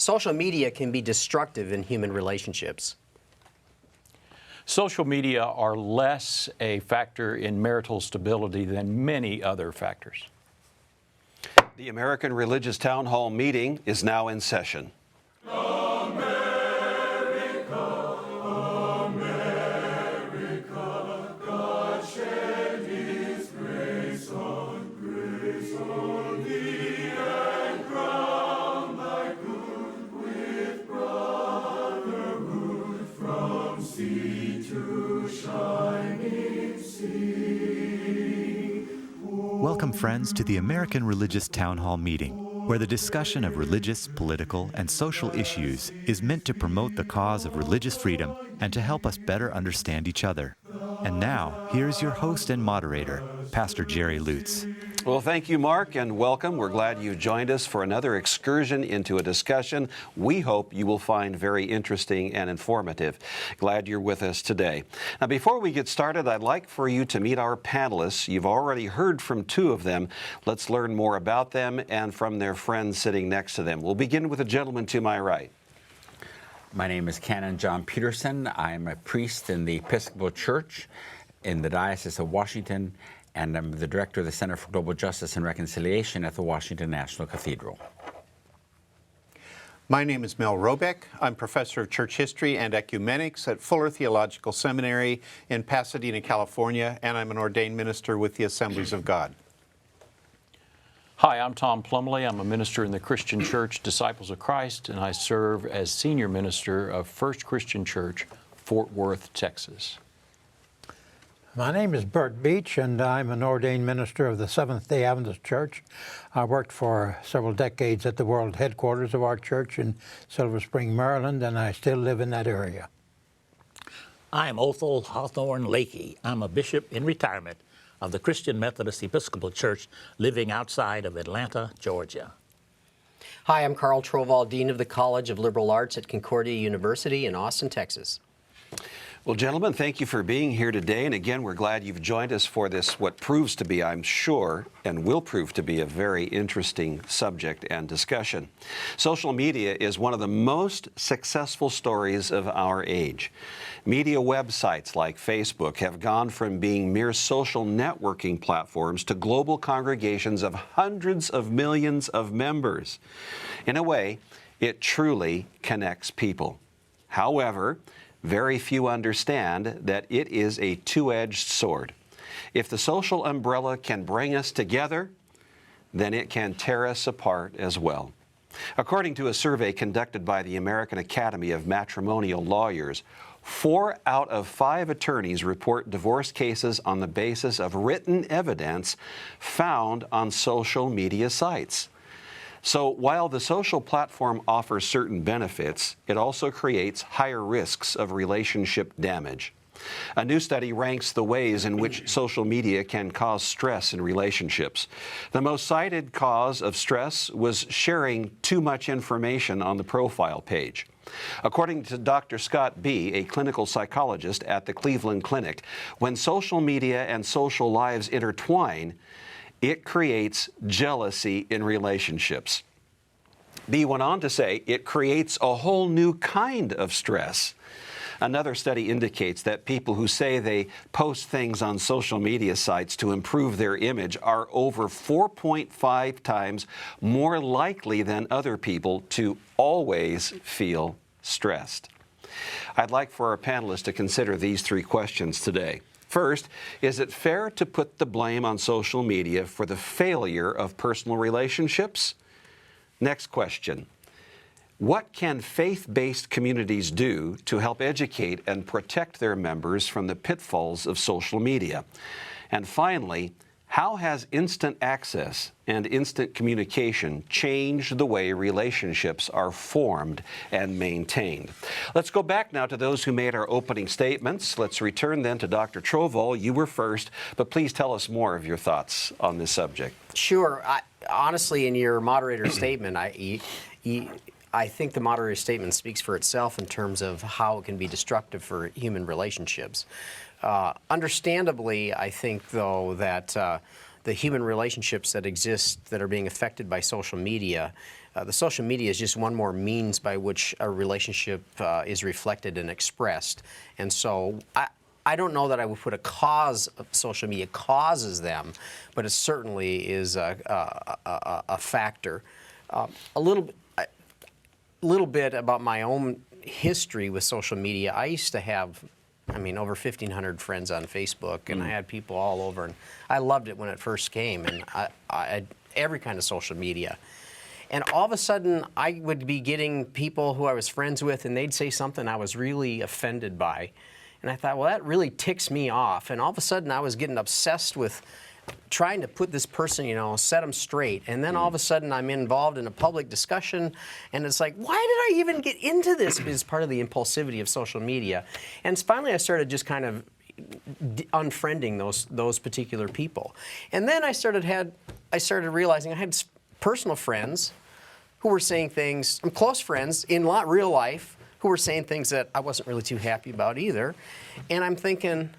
social media can be destructive in human relationships. Social media are less a factor in marital stability than many other factors. The American Religious Town Hall meeting is now in session. Welcome, friends, to the American Religious Town Hall meeting, where the discussion of religious, political, and social issues is meant to promote the cause of religious freedom and to help us better understand each other. And now, here's your host and moderator, Pastor Jerry Lutz. Well, thank you, Mark, and welcome. We're glad you joined us for another excursion into a discussion we hope you will find very interesting and informative. Glad you're with us today. Now, before we get started, I'd like for you to meet our panelists. You've already heard from two of them. Let's learn more about them and from their friends sitting next to them. We'll begin with the gentleman to my right. My name is Canon John Peterson. I'm a priest in the Episcopal Church in the Diocese of Washington, and I'm the director of the Center for Global Justice and Reconciliation at the Washington National Cathedral. My name is Mel Robeck. I'm professor of church history and ecumenics at Fuller Theological Seminary in Pasadena, California, and I'm an ordained minister with the Assemblies of God. Hi, I'm Tom Plumley. I'm a minister in the Christian Church Disciples of Christ, and I serve as senior minister of First Christian Church, Fort Worth, Texas. My name is Bert Beach, and I'm an ordained minister of the Seventh-day Adventist Church. I worked for several decades at the world headquarters of our church in Silver Spring, Maryland, and I still live in that area. I'm Othel Hawthorne Lakey. I'm a bishop in retirement of the Christian Methodist Episcopal Church living outside of Atlanta, Georgia. Hi, I'm Carl Troval, Dean of the College of Liberal Arts at Concordia University in Austin, Texas. Well, gentlemen, thank you for being here today. And again, we're glad you've joined us for this, what proves to be, I'm sure, and will prove to be a very interesting subject and discussion. Social media is one of the most successful stories of our age. Media websites like Facebook have gone from being mere social networking platforms to global congregations of hundreds of millions of members. In a way, it truly connects people. However, very few understand that it is a two-edged sword. If the social umbrella can bring us together, then it can tear us apart as well. According to a survey conducted by the American Academy of Matrimonial Lawyers, 4 out of 5 attorneys report divorce cases on the basis of written evidence found on social media sites. So while the social platform offers certain benefits, it also creates higher risks of relationship damage. A new study ranks the ways in which social media can cause stress in relationships. The most cited cause of stress was sharing too much information on the profile page. According to Dr. Scott B., a clinical psychologist at the Cleveland Clinic, when social media and social lives intertwine, it creates jealousy in relationships. B went on to say it creates a whole new kind of stress. Another study indicates that people who say they post things on social media sites to improve their image are over 4.5 times more likely than other people to always feel stressed. I'd like for our panelists to consider these 3 questions today. First, is it fair to put the blame on social media for the failure of personal relationships? Next question. What can faith-based communities do to help educate and protect their members from the pitfalls of social media? And finally, how has instant access and instant communication changed the way relationships are formed and maintained? Let's go back now to those who made our opening statements. Let's return then to Dr. Troval. You were first, but please tell us more of your thoughts on this subject. Sure. Honestly, in your moderator's statement, I think the moderator's statement speaks for itself in terms of how it can be destructive for human relationships. Understandably, I think, though, that the human relationships that exist that are being affected by social media. The social media is just one more means by which a relationship is reflected and expressed. And so I don't know that I would put a cause of social media causes them, but it certainly is a factor. A little bit about my own history with social media. I used to have, over 1,500 friends on Facebook, and I had people all over, and I loved it when it first came, and I had every kind of social media. And all of a sudden, I would be getting people who I was friends with, and they'd say something I was really offended by. And I thought, well, that really ticks me off. And all of a sudden, I was getting obsessed with trying to put this person, set them straight. And then all of a sudden, I'm involved in a public discussion, and it's like, why did I even get into this? It's part of the impulsivity of social media. And finally, I started just kind of unfriending those particular people. And then I started realizing I had personal friends who were saying things, close friends in real life, who were saying things that I wasn't really too happy about either. And I'm thinking,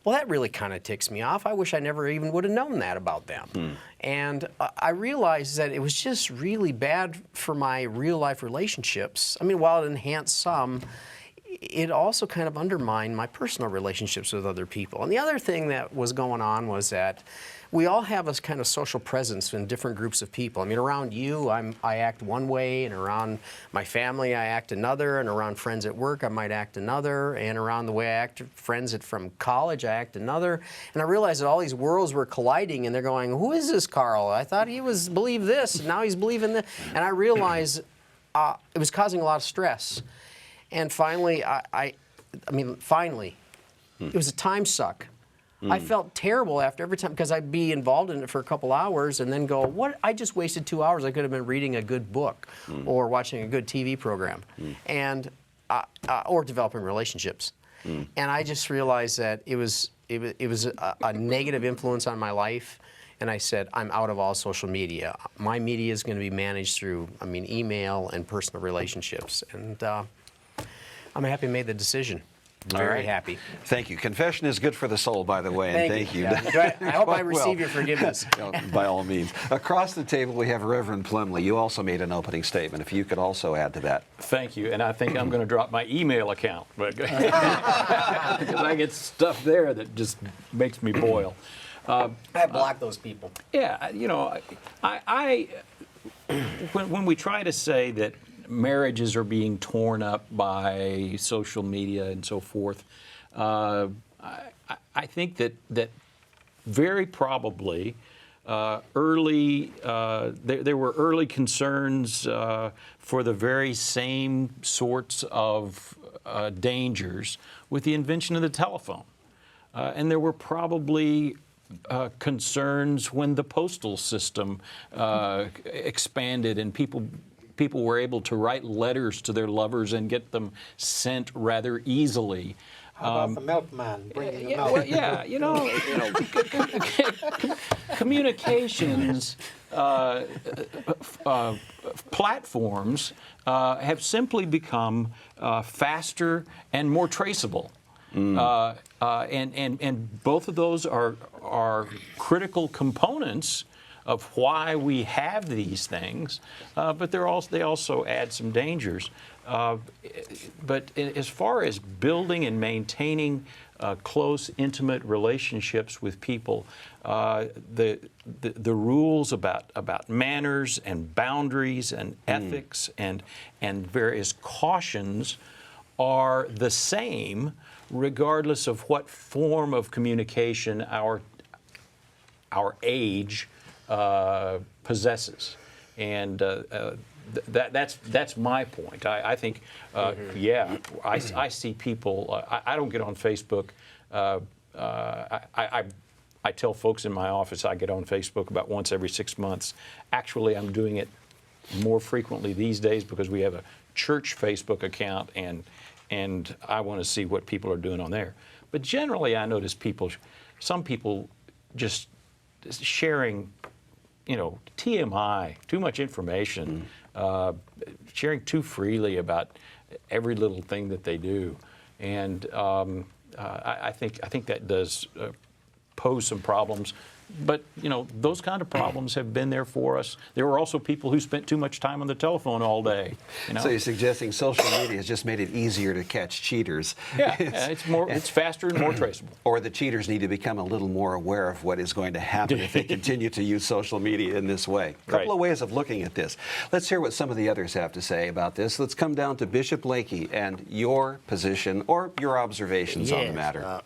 well, that really kind of ticks me off. I wish I never even would have known that about them. And I realized that it was just really bad for my real life relationships. While it enhanced some, it also kind of undermined my personal relationships with other people. And the other thing that was going on was that we all have a kind of social presence in different groups of people. Around you, I act one way, and around my family, I act another, and around friends at work, I might act another, and around the way I act friends from college, I act another. And I realized that all these worlds were colliding, and they're going, who is this Carl? I thought he believed this, and now he's believing this. And I realized it was causing a lot of stress. And finally, it was a time suck. I felt terrible after every time, because I'd be involved in it for a couple hours and then go, what? I just wasted 2 hours. I could have been reading a good book or watching a good TV program and or developing relationships. And I just realized that it was a negative influence on my life. And I said, I'm out of all social media. My media is going to be managed through, email and personal relationships. And I'm happy I made the decision. Very happy. Thank you. Confession is good for the soul, by the way, and thank you. Yeah. I hope I receive your forgiveness. By all means. Across the table, we have Reverend Plumley. You also made an opening statement. If you could also add to that. Thank you. And I think I'm going to drop my email account because I get stuff there that just makes me boil. I block those people. Yeah, when we try to say that marriages are being torn up by social media and so forth, I think that very probably there were early concerns for the very same sorts of dangers with the invention of the telephone. And there were probably concerns when the postal system expanded and people were able to write letters to their lovers and get them sent rather easily. How about the milkman bringing the milk? Well, yeah, communications platforms have simply become faster and more traceable. And both of those are critical components of why we have these things, but they also add some dangers. But as far as building and maintaining close, intimate relationships with people, the rules about manners and boundaries and ethics and various cautions are the same, regardless of what form of communication our age possesses. And that's my point. I think, I see people. I don't get on Facebook. I tell folks in my office I get on Facebook about once every 6 months. Actually, I'm doing it more frequently these days because we have a church Facebook account, and I want to see what people are doing on there. But generally, I notice some people just sharing, TMI, too much information, sharing too freely about every little thing that they do, and I think that does pose some problems. But those kind of problems have been there for us. There were also people who spent too much time on the telephone all day. So you're suggesting social media has just made it easier to catch cheaters? Yeah, it's faster and more traceable. Or the cheaters need to become a little more aware of what is going to happen if they continue to use social media in this way. A couple of ways of looking at this. Let's hear what some of the others have to say about this. Let's come down to Bishop Lakey and your position or your observations on the matter.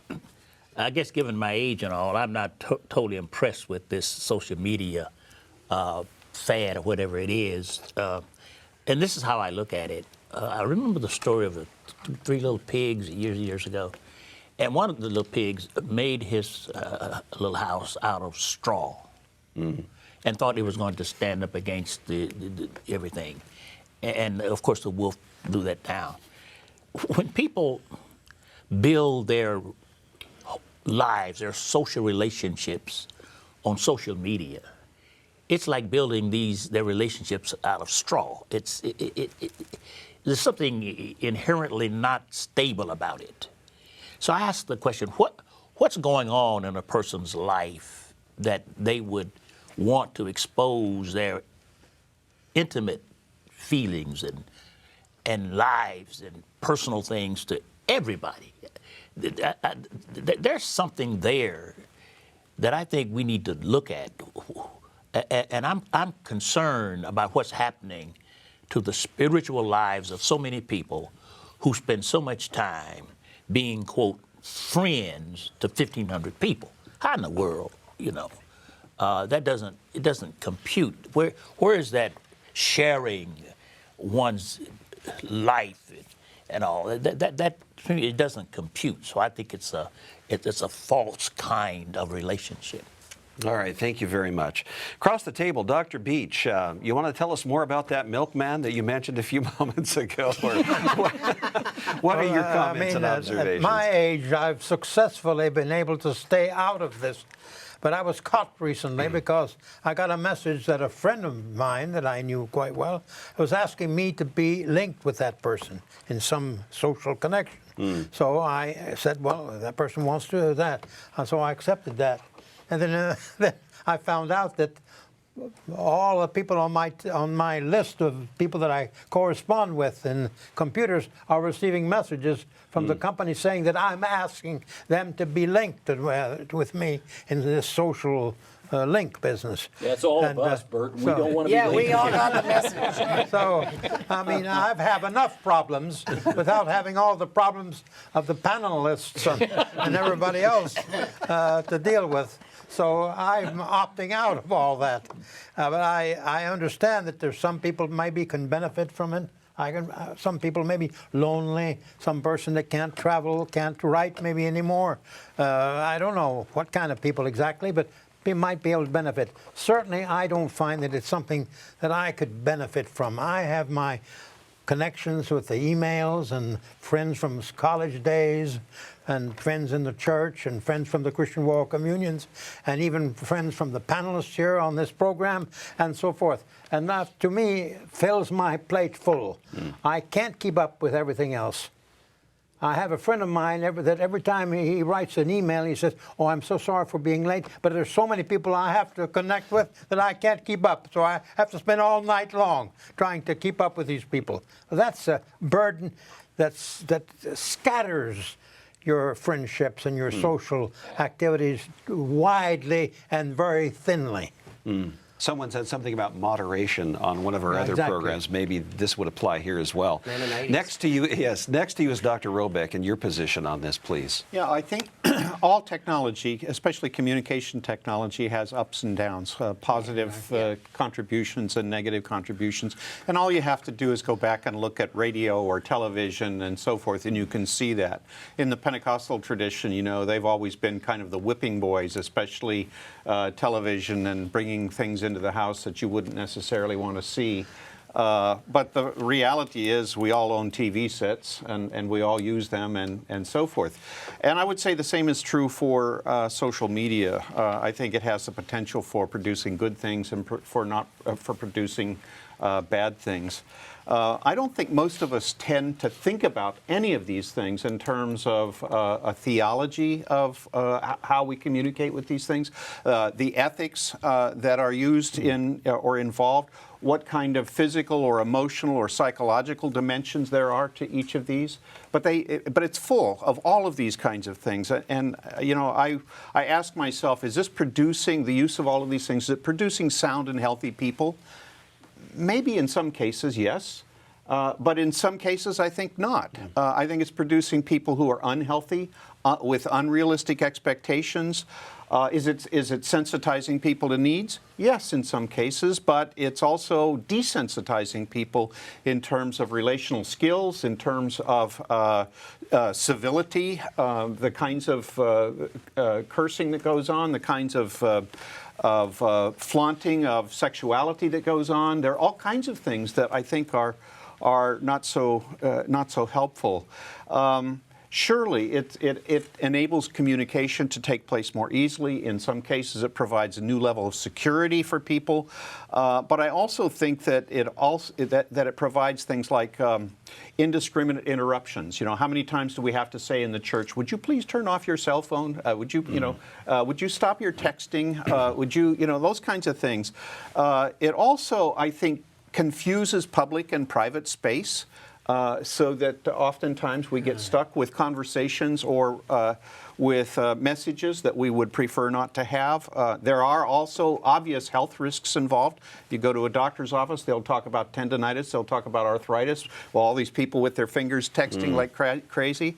I guess given my age and all, I'm not totally impressed with this social media fad or whatever it is. And this is how I look at it. I remember the story of the three little pigs years ago. And one of the little pigs made his little house out of straw and thought he was going to stand up against the everything. And, of course, the wolf blew that down. When people build their lives, their social relationships on social media, it's like building their relationships out of straw. There's something inherently not stable about it. So I ask the question, what's going on in a person's life that they would want to expose their intimate feelings and lives and personal things to everybody? There's something there that I think we need to look at, and I'm concerned about what's happening to the spiritual lives of so many people who spend so much time being, quote, friends to 1,500 people. How in the world, that doesn't compute. Where is that sharing one's life and all that? It doesn't compute. So I think it's a false kind of relationship. All right, thank you very much. Across the table, Dr. Beach, you want to tell us more about that milkman that you mentioned a few moments ago? Or what are your comments and observations? At my age, I've successfully been able to stay out of this. But I was caught recently because I got a message that a friend of mine that I knew quite well was asking me to be linked with that person in some social connection. So I said, well, that person wants to do that. And so I accepted that. And then I found out that all the people on my list of people that I correspond with in computers are receiving messages from the company saying that I'm asking them to be linked with me in this social link business. That's all of us, Bert. We don't want to be linked. Yeah, we all got the message. So, I mean, I've had enough problems without having all the problems of the panelists and everybody else to deal with. So I'm opting out of all that. But I understand that there's some people maybe can benefit from it. Some people may be lonely, some person that can't travel, can't write maybe anymore. I don't know what kind of people exactly, but they might be able to benefit. Certainly, I don't find that it's something that I could benefit from. I have my connections with the emails and friends from college days and friends in the church and friends from the Christian World Communions and even friends from the panelists here on this program and so forth. And that, to me, fills my plate full. I can't keep up with everything else. I have a friend of mine that every time he writes an email, he says, oh, I'm so sorry for being late, but there's so many people I have to connect with that I can't keep up. So I have to spend all night long trying to keep up with these people. That's a burden that scatters your friendships and your social activities widely and very thinly. Someone said something about moderation on one of our other programs. Maybe this would apply here as well. Next to you is Dr. Robeck, and your position on this, please. Yeah, I think all technology, especially communication technology, has ups and downs, positive contributions and negative contributions. And all you have to do is go back and look at radio or television and so forth, and you can see that. In the Pentecostal tradition, you know, they've always been kind of the whipping boys, especially television and bringing things into the house that you wouldn't necessarily want to see. But the reality is we all own TV sets and we all use them and so forth. And I would say the same is true for social media. I think it has the potential for producing good things and for producing bad things. I don't think most of us tend to think about any of these things in terms of a theology of how we communicate with these things, the ethics that are used in or involved, what kind of physical or emotional or psychological dimensions there are to each of these. But it's full of all of these kinds of things. And you know, I ask myself, is this producing, the use of all of these things, is it producing sound and healthy people? Maybe in some cases, yes. But in some cases, I think not. I think it's producing people who are unhealthy, with unrealistic expectations. Is it sensitizing people to needs? Yes, in some cases, but it's also desensitizing people in terms of relational skills, in terms of civility, the kinds of cursing that goes on, the kinds of flaunting of sexuality that goes on. There are all kinds of things that I think are not so helpful. Surely it enables communication to take place more easily. In some cases, it provides a new level of security for people. But I also think that it provides things like indiscriminate interruptions. You know, how many times do we have to say in the church, "Would you please turn off your cell phone? Would you stop your texting? Would you, those kinds of things." It also, I think, confuses public and private space. So that oftentimes we get stuck with conversations or with messages that we would prefer not to have. There are also obvious health risks involved. If you go to a doctor's office, they'll talk about tendinitis, they'll talk about arthritis, well, all these people with their fingers texting like crazy.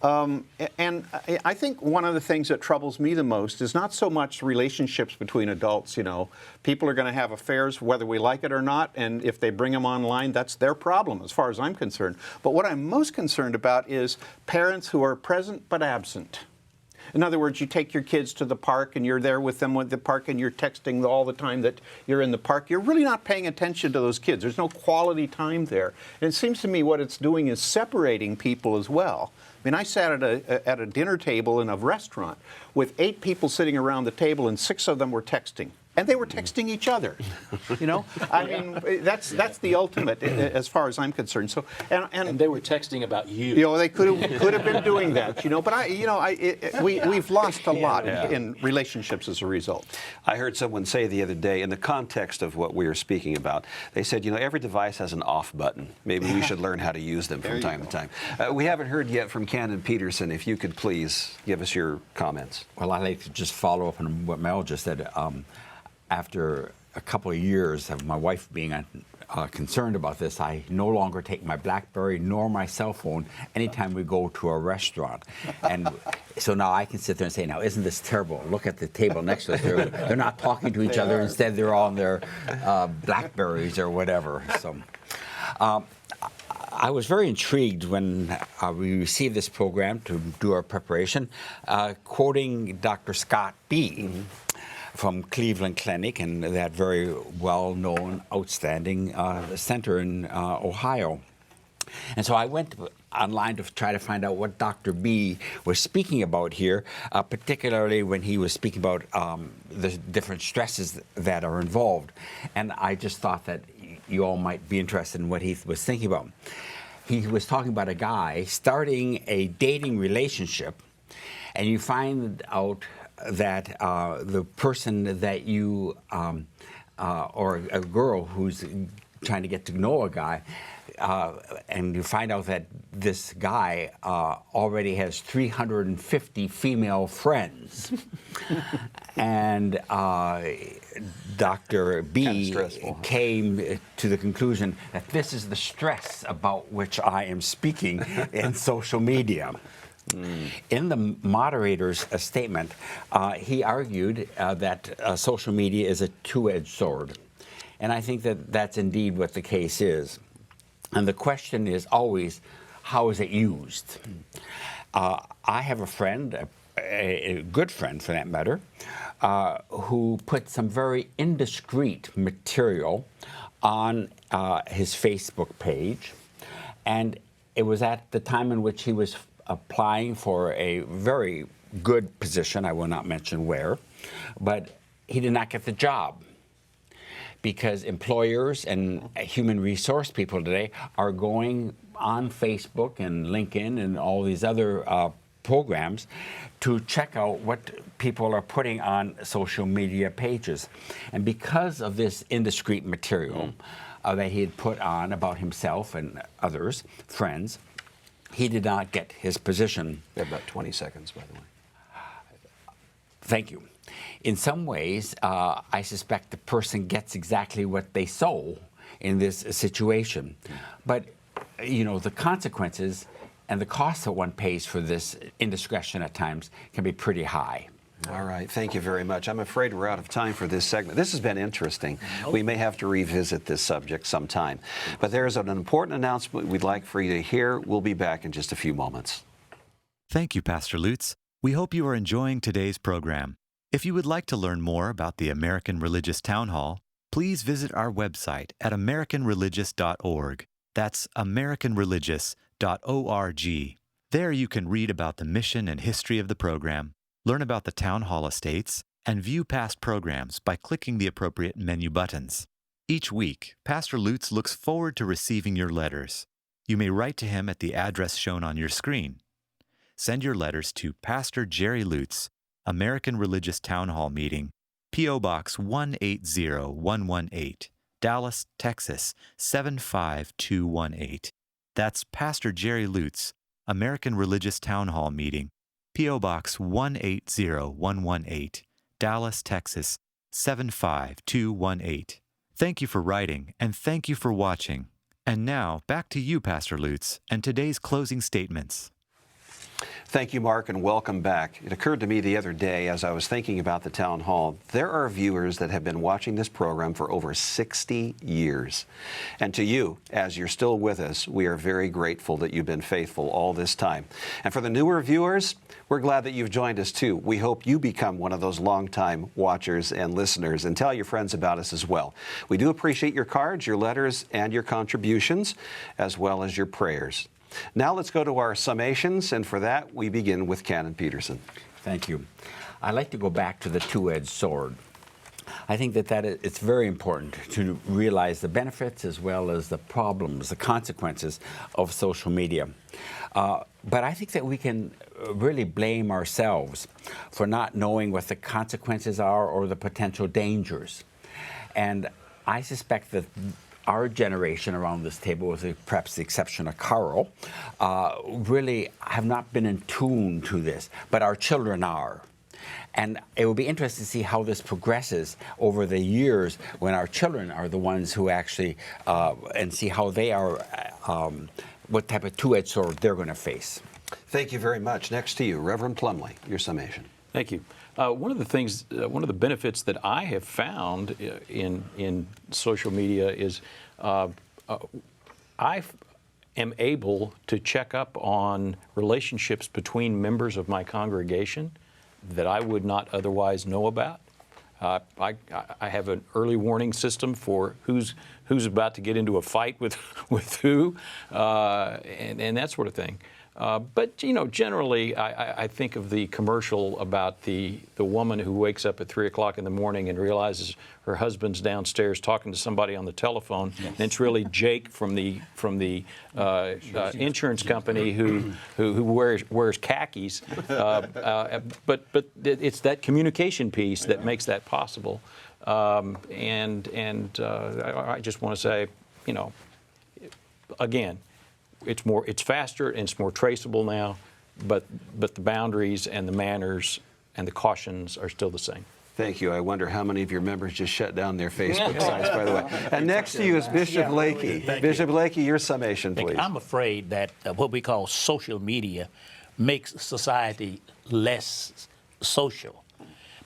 And I think one of the things that troubles me the most is not so much relationships between adults. People are going to have affairs whether we like it or not, and if they bring them online, that's their problem as far as I'm concerned. But what I'm most concerned about is parents who are present but absent. In other words, you take your kids to the park and you're there with them at the park and you're texting all the time that you're in the park. You're really not paying attention to those kids. There's no quality time there. And it seems to me what it's doing is separating people as well. I mean, I sat at a dinner table in a restaurant with 8 people sitting around the table and 6 of them were texting. And they were texting each other, I mean, that's the ultimate as far as I'm concerned. So, and they were texting about you. They could have been doing that, But we've lost a lot in relationships as a result. I heard someone say the other day, in the context of what we are speaking about, they said, every device has an off button. Maybe we should learn how to use them from time to time. We haven't heard yet from Canon Peterson. If you could please give us your comments. Well, I'd like to just follow up on what Mel just said. After a couple of years of my wife being concerned about this, I no longer take my BlackBerry nor my cell phone anytime we go to a restaurant. And so now I can sit there and say, now, isn't this terrible? Look at the table next to us. They're not talking to each other. Instead, they're on their BlackBerries or whatever. So I was very intrigued when we received this program to do our preparation, quoting Dr. Scott B. From Cleveland Clinic and that very well-known, outstanding center in Ohio. And so I went online to try to find out what Dr. B was speaking about here, particularly when he was speaking about the different stresses that are involved. And I just thought that you all might be interested in what he was thinking about. He was talking about a guy starting a dating relationship, and you find out that the person that you, or a girl who's trying to get to know a guy, and you find out that this guy already has 350 female friends. And Dr. B came to the conclusion that this is the stress about which I am speaking in social media. In the moderator's statement, he argued that social media is a two-edged sword. And I think that that's indeed what the case is. And the question is always, how is it used? I have a friend, a good friend for that matter, who put some very indiscreet material on his Facebook page. And it was at the time in which he was applying for a very good position, I will not mention where, but he did not get the job because employers and human resource people today are going on Facebook and LinkedIn and all these other programs to check out what people are putting on social media pages. And because of this indiscreet material that he had put on about himself and others, friends, he did not get his position. We have about 20 seconds, by the way. Thank you. In some ways, I suspect the person gets exactly what they sow in this situation. But, you know, the consequences and the cost that one pays for this indiscretion at times can be pretty high. All right, thank you very much. I'm afraid we're out of time for this segment. This has been interesting. We may have to revisit this subject sometime. But there's an important announcement we'd like for you to hear. We'll be back in just a few moments. Thank you, Pastor Lutz. We hope you are enjoying today's program. If you would like to learn more about the American Religious Town Hall, please visit our website at americanreligious.org. That's americanreligious.org. There you can read about the mission and history of the program, learn about the Town Hall estates, and view past programs by clicking the appropriate menu buttons. Each week, Pastor Lutz looks forward to receiving your letters. You may write to him at the address shown on your screen. Send your letters to Pastor Jerry Lutz, American Religious Town Hall Meeting, P.O. Box 180118, Dallas, Texas 75218. That's Pastor Jerry Lutz, American Religious Town Hall Meeting, P.O. Box 180118, Dallas, Texas 75218. Thank you for writing, and thank you for watching. And now, back to you, Pastor Lutz, and today's closing statements. Thank you, Mark, and welcome back. It occurred to me the other day as I was thinking about the town hall, there are viewers that have been watching this program for over 60 years. And to you, as you're still with us, we are very grateful that you've been faithful all this time. And for the newer viewers, we're glad that you've joined us too. We hope you become one of those longtime watchers and listeners, and tell your friends about us as well. We do appreciate your cards, your letters, and your contributions, as well as your prayers. Now let's go to our summations, and for that, we begin with Canon Peterson. Thank you. I'd like to go back to the two-edged sword. I think it's very important to realize the benefits as well as the problems, the consequences of social media. But I think that we can really blame ourselves for not knowing what the consequences are or the potential dangers. And I suspect that our generation around this table, with perhaps the exception of Carl, really have not been in tune to this, but our children are. And it will be interesting to see how this progresses over the years when our children are the ones who actually, and see how they are, what type of two-edged sword they're going to face. Thank you very much. Next to you, Reverend Plumley, your summation. Thank you. One of the benefits that I have found in social media is I am able to check up on relationships between members of my congregation that I would not otherwise know about. I have an early warning system for who's about to get into a fight with who, and that sort of thing. But, you know, generally, I think of the commercial about the woman who wakes up at 3 o'clock in the morning and realizes her husband's downstairs talking to somebody on the telephone, and it's really Jake from the insurance company who wears khakis. But it's that communication piece that makes that possible. I just want to say, you know, again, it's faster and it's more traceable now, but the boundaries and the manners and the cautions are still the same. Thank you. I wonder how many of your members just shut down their Facebook sites, by the way. And next to you is Bishop Lakey. Bishop Lakey, your summation, please. I'm afraid that what we call social media makes society less social,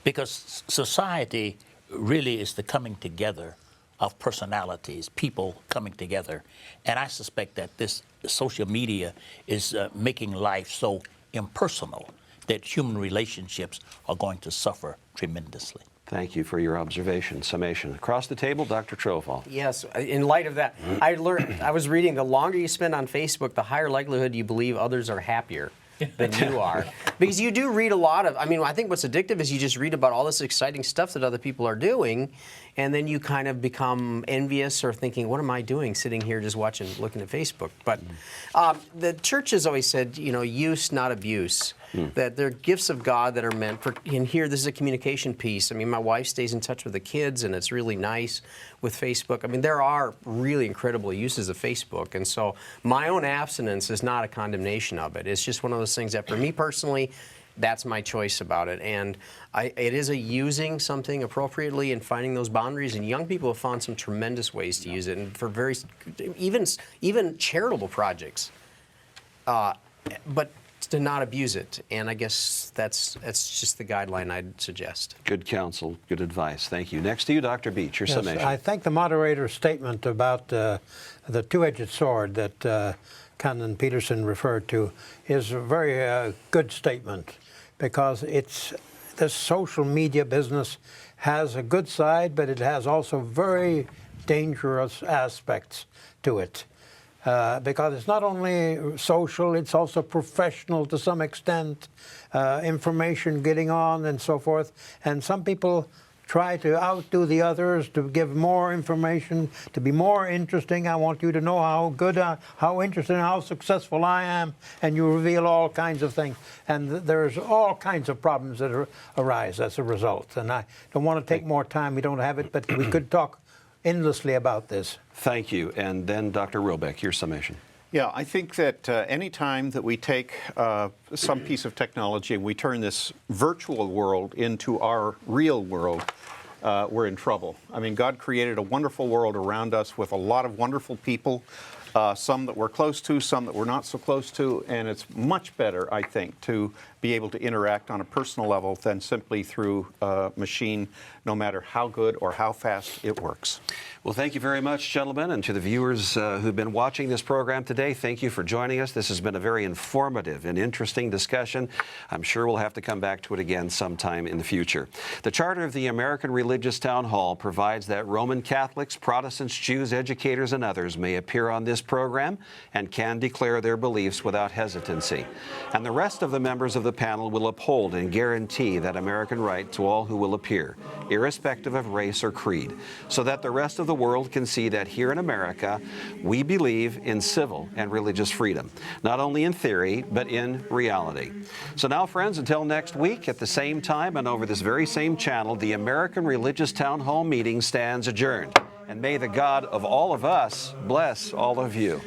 because society really is the coming together of personalities, people coming together. And I suspect that this social media is making life so impersonal that human relationships are going to suffer tremendously. Thank you for your observation, summation. Across the table, Dr. Trofall. Yes, in light of that, I was reading, the longer you spend on Facebook, the higher likelihood you believe others are happier. than you are. Because you do read a lot of, I mean, I think what's addictive is you just read about all this exciting stuff that other people are doing, and then you kind of become envious or thinking, what am I doing sitting here just looking at Facebook? But the church has always said, use, not abuse. That they're gifts of God that are meant for, and here this is a communication piece. I mean, my wife stays in touch with the kids, and it's really nice with Facebook. I mean, there are really incredible uses of Facebook, and so my own abstinence is not a condemnation of it. It's just one of those things that for me personally, that's my choice about it. And it is a using something appropriately and finding those boundaries, and young people have found some tremendous ways to use it, and for even charitable projects. But to not abuse it, and I guess that's just the guideline I'd suggest. Good counsel, good advice. Thank you. Next to you, Dr. Beach, your Yes, summation. I think the moderator's statement about the two-edged sword that Canon Peterson referred to is a very good statement, because this social media business has a good side, but it has also very dangerous aspects to it. Because it's not only social, it's also professional to some extent, information getting on and so forth. And some people try to outdo the others, to give more information, to be more interesting. I want you to know how good, how interesting, how successful I am, and you reveal all kinds of things. And there's all kinds of problems that arise as a result. And I don't want to take more time. We don't have it, but we could talk endlessly about this. Thank you. And then Dr. Robeck, your summation. Yeah, I think that any time that we take some piece of technology and we turn this virtual world into our real world, we're in trouble. I mean, God created a wonderful world around us with a lot of wonderful people, some that we're close to, some that we're not so close to, and it's much better, I think, to be able to interact on a personal level than simply through a machine, no matter how good or how fast it works. Well, thank you very much, gentlemen, and to the viewers who've been watching this program today, thank you for joining us. This has been a very informative and interesting discussion. I'm sure we'll have to come back to it again sometime in the future. The Charter of the American Religious Town Hall provides that Roman Catholics, Protestants, Jews, educators, and others may appear on this program and can declare their beliefs without hesitancy. And the rest of the members of the panel will uphold and guarantee that American right to all who will appear, irrespective of race or creed, so that the rest of the world can see that here in America, we believe in civil and religious freedom, not only in theory, but in reality. So now, friends, until next week at the same time and over this very same channel, the American Religious Town Hall meeting stands adjourned. And may the God of all of us bless all of you.